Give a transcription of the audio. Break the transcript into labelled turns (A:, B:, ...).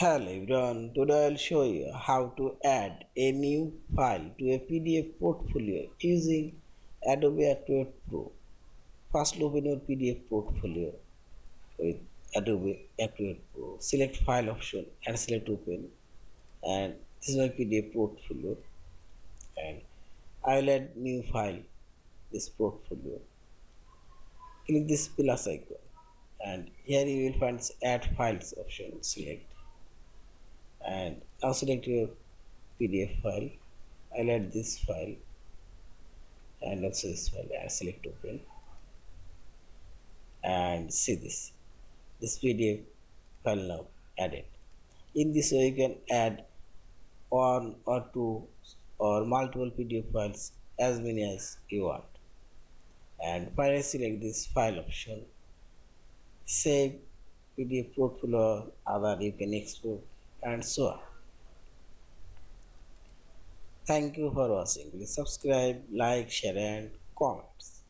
A: Hello everyone, today I'll show you how to add a new file to a PDF portfolio using Adobe Acrobat Pro. First open your PDF portfolio with Adobe Acrobat Pro. Select file option and select open, and this is my PDF portfolio, and I'll add new file this portfolio. Click this plus icon, and here you will find this add files option. Select, and now select your PDF file. I'll add this file and also this file and select open, and see this PDF file now added. In this way you can add one or two or multiple PDF files, as many as you want. And finally select this file option, save PDF portfolio, other you can export, and so on. Thank you for watching. Please subscribe, like, share and comment.